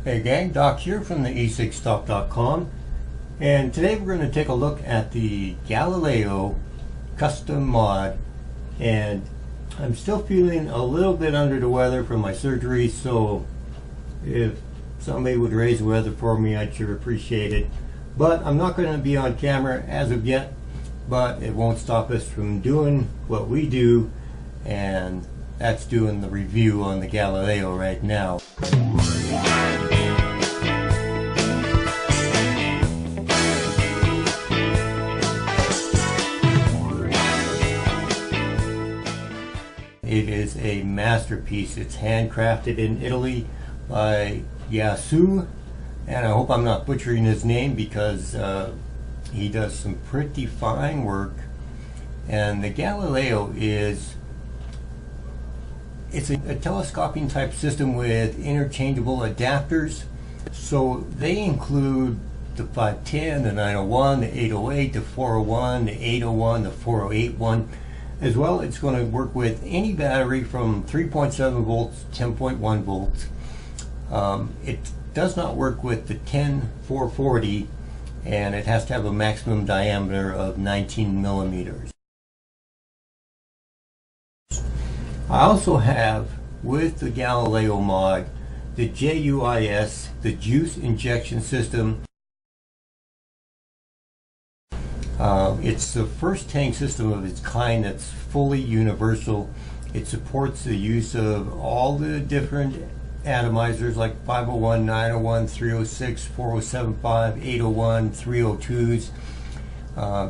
Hey gang, Doc here from TheEcigStop.com, and today we're going to take a look at the Galileo custom mod. And I'm still feeling a little bit under the weather from my surgery, so if somebody would raise the weather for me, I'd sure appreciate it. But I'm not going to be on camera as of yet, but it won't stop us from doing what we do, and that's doing the review on the Galileo right now. It is a masterpiece. It's handcrafted in Italy by Ju.Is, and I hope I'm not butchering his name because he does some pretty fine work. And the Galileo it's a telescoping type system with interchangeable adapters. So they include the 510, the 901, the 808, the 401, the 801, the 408 one. As well, it's going to work with any battery from 3.7 volts, 10.1 volts. It does not work with the 10440, and it has to have a maximum diameter of 19 millimeters. I also have, with the Galileo mod, the Ju.Is, the juice injection system. It's the first tank system of its kind that's fully universal. It supports the use of all the different atomizers like 501, 901, 306, 4075, 801, 302s.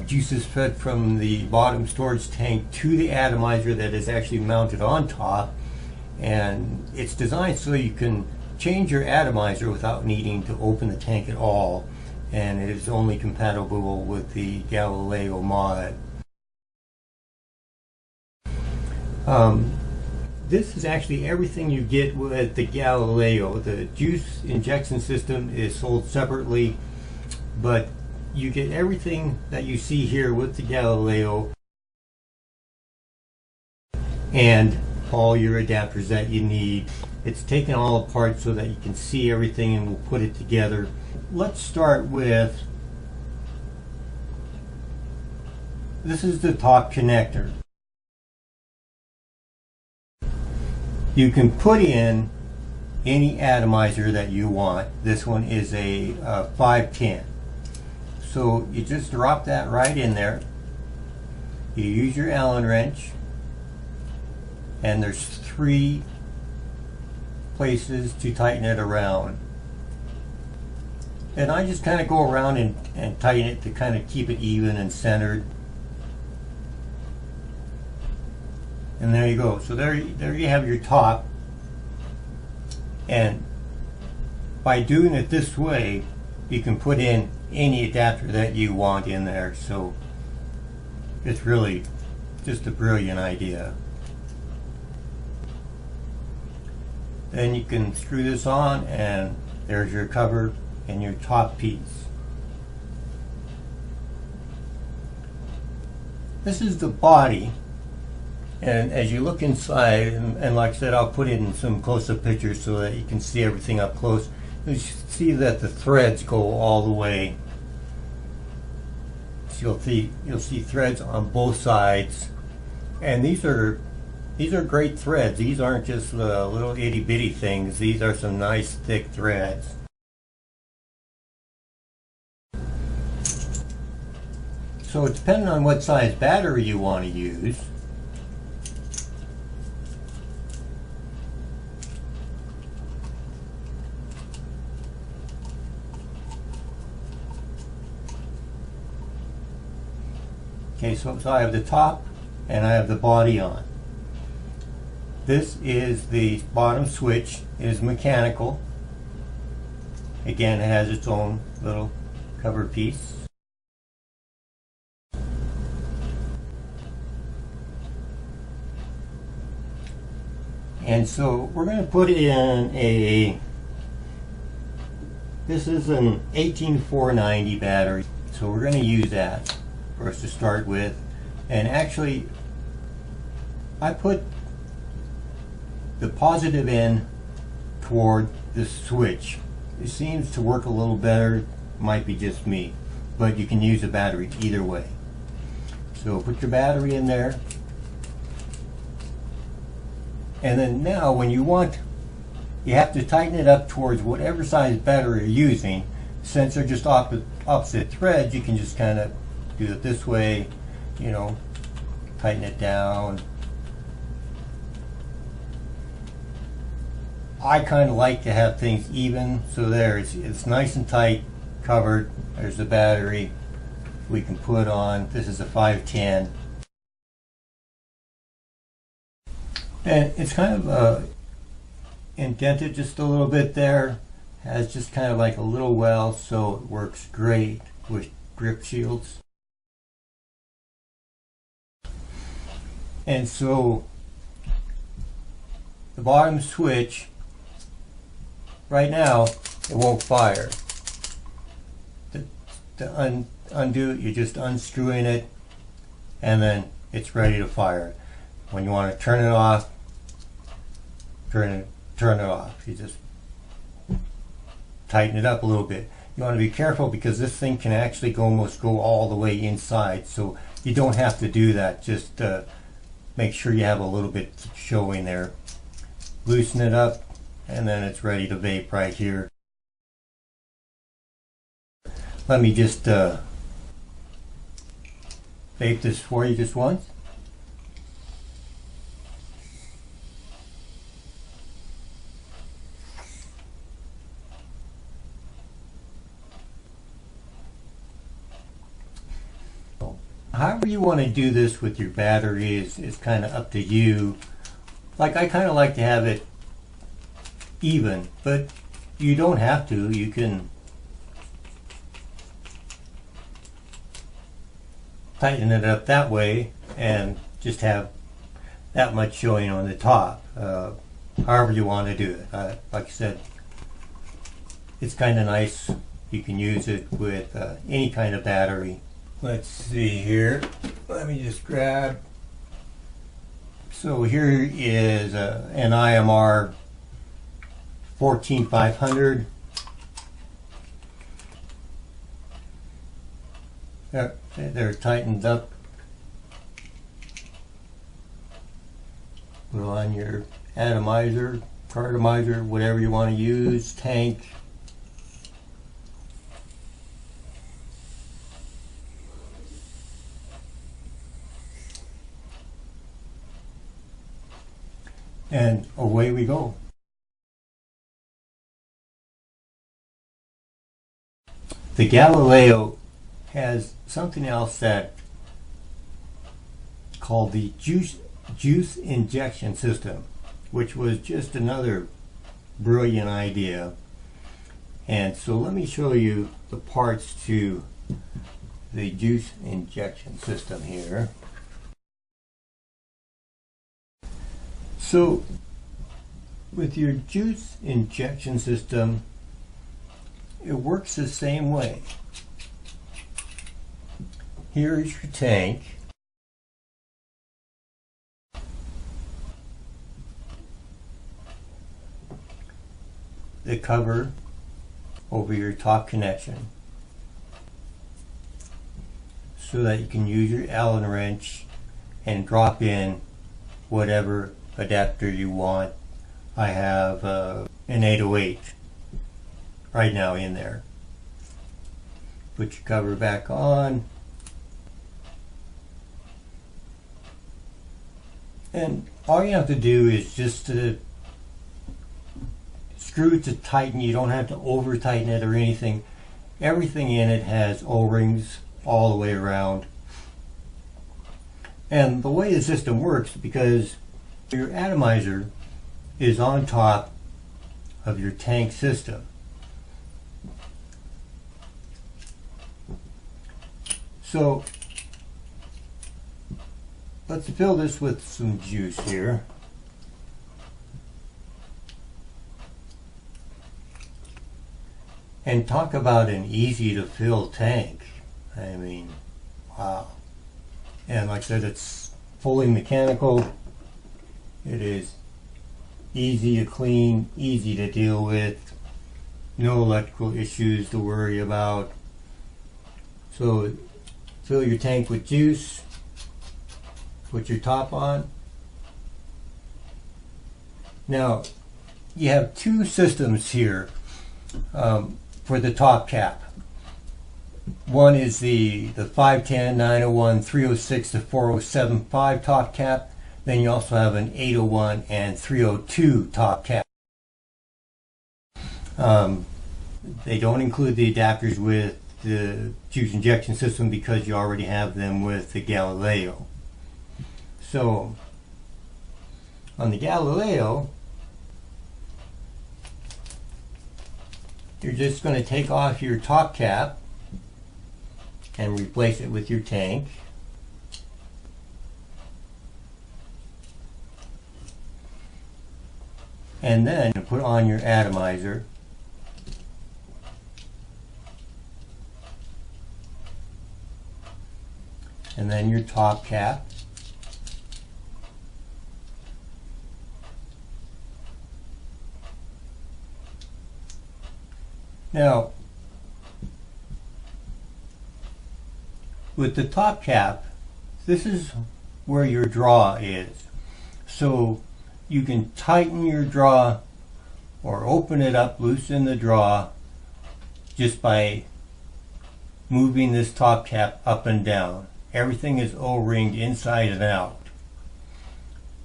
Juice is fed from the bottom storage tank to the atomizer that is actually mounted on top, and it's designed so you can change your atomizer without needing to open the tank at all. And it is only compatible with the Galileo mod. This is actually everything you get with the Galileo. The juice injection system is sold separately, but you get everything that you see here with the Galileo and all your adapters that you need. It's taken all apart so that you can see everything, and we'll put it together. Let's start with, this is the top connector. You can put in any atomizer that you want. This one is a 510. So you just drop that right in there. You use your Allen wrench, and there's 3 places to tighten it around. And I just kind of go around and tighten it to kind of keep it even and centered. And there you go. So there you have your top. And by doing it this way, you can put in any adapter that you want in there. So it's really just a brilliant idea. Then you can screw this on, and there's your cover and your top piece. This is the body, and as you look inside, and like I said, I'll put in some close-up pictures so that you can see everything up close. You see that the threads go all the way. So you'll see threads on both sides, and these are great threads. These aren't just little itty-bitty things. These are some nice thick threads. So depending on what size battery you want to use, okay, so I have the top and I have the body on. This is the bottom switch. It is mechanical. Again, it has its own little cover piece. And so we're going to put in this is an 18490 battery. So we're going to use that for us to start with. And actually, I put the positive end toward the switch. it seems to work a little better. Might be just me, but you can use a battery either way. So put your battery in there, and then now when you want, you have to tighten it up towards whatever size battery you're using. Since they're just opposite threads, you can just kind of do it this way, you know, tighten it down. I kind of like to have things even, so there, it's nice and tight, covered. There's the battery we can put on. This is a 510. And it's kind of indented just a little bit there. Has just kind of like a little well, so it works great with grip shields. And so the bottom switch, right now, it won't fire. To undo it, you're just unscrewing it, and then it's ready to fire. When you want to turn it off, turn it off. You just tighten it up a little bit. You want to be careful because this thing can actually almost go all the way inside, so you don't have to do that. Just make sure you have a little bit showing there. Loosen it up, and then it's ready to vape right here. Let me just vape this for you just once. However you want to do this with your battery is kind of up to you. Like, I kind of like to have it even, but you don't have to. You can tighten it up that way and just have that much showing on the top. However you want to do it. Like I said, it's kind of nice. You can use it with any kind of battery. Let's see here. Let me just grab. So here is an IMR 14500. They're tightened up. Put on your atomizer, cartomizer, whatever you want to use, tank. And away we go. The Galileo has something else that called the juice injection system, which was just another brilliant idea. And so let me show you the parts to the juice injection system here. So with your juice injection system, it works the same way. Here is your tank. The cover over your top connection so that you can use your Allen wrench and drop in whatever adapter you want. I have an 808 right now in there. Put your cover back on, and all you have to do is just to screw it to tighten. You don't have to over tighten it or anything. Everything in it has O-rings all the way around. And the way the system works, because your atomizer is on top of your tank system. So let's fill this with some juice here. And talk about an easy to fill tank. I mean, wow. And like I said, it's fully mechanical. It is easy to clean, easy to deal with. no electrical issues to worry about. So fill your tank with juice, put your top on. Now you have two systems here for the top cap. One is the 510, 901, 306 to 4075 top cap. Then you also have an 801 and 302 top cap. They don't include the adapters with the juice injection system because you already have them with the Galileo. So on the Galileo, you're just going to take off your top cap and replace it with your tank. And then put on your atomizer. And then your top cap. Now, with the top cap, this is where your draw is. So you can tighten your draw or open it up, loosen the draw just by moving this top cap up and down. Everything is O-ringed inside and out.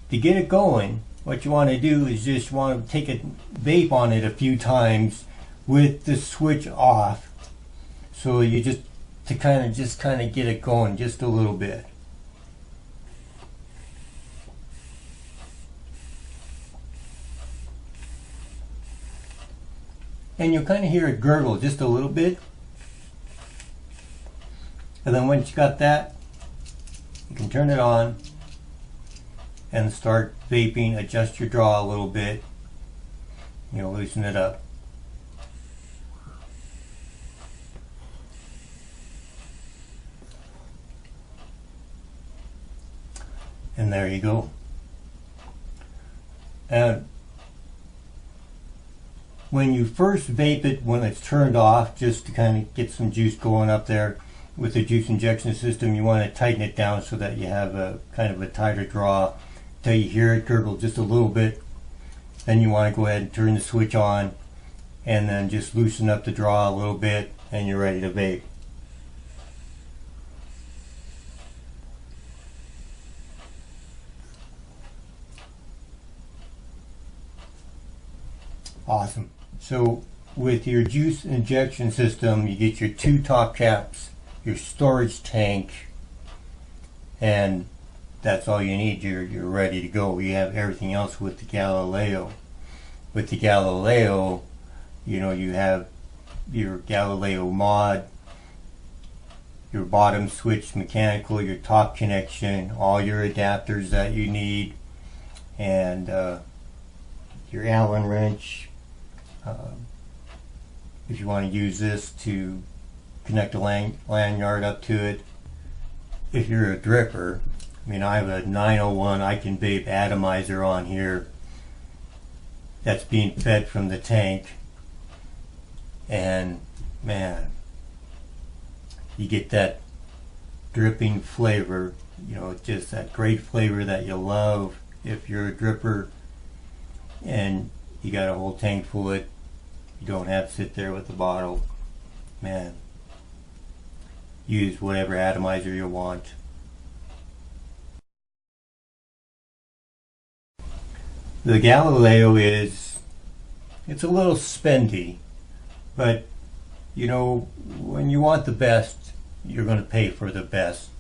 To get it going, what you want to do is just want to take a vape on it a few times with the switch off. So you just kind of get it going just a little bit. And you'll kind of hear it gurgle just a little bit. And then once you got that, you can turn it on and start vaping. Adjust your draw a little bit. Loosen it up. And there you go. And when you first vape it, when it's turned off, just to kind of get some juice going up there with the juice injection system, you want to tighten it down so that you have a kind of a tighter draw till you hear it gurgle just a little bit. Then you want to go ahead and turn the switch on and then just loosen up the draw a little bit and you're ready to vape. Awesome. So with your juice injection system, you get your two top caps, your storage tank, and that's all you need. You're ready to go. You have everything else with the Galileo. With the Galileo, you have your Galileo Mod, your bottom switch mechanical, your top connection, all your adapters that you need, and your Allen wrench. If you want to use this to connect a lanyard up to it. If you're a dripper, I have a 901 I can vape atomizer on here that's being fed from the tank, and man, you get that dripping flavor, just that great flavor that you love if you're a dripper and you got a whole tank full of it. You don't have to sit there with the bottle. Man, use whatever atomizer you want. The Galileo it's a little spendy, but when you want the best, you're going to pay for the best.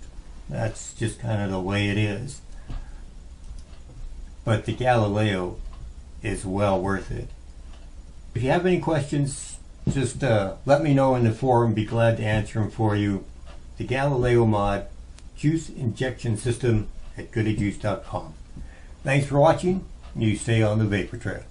That's just kind of the way it is. But the Galileo is well worth it. If you have any questions, just let me know in the forum. Be glad to answer them for you. The Galileo Mod Juice Injection System at GoodJuice.com. Thanks for watching. You stay on the vapor trail.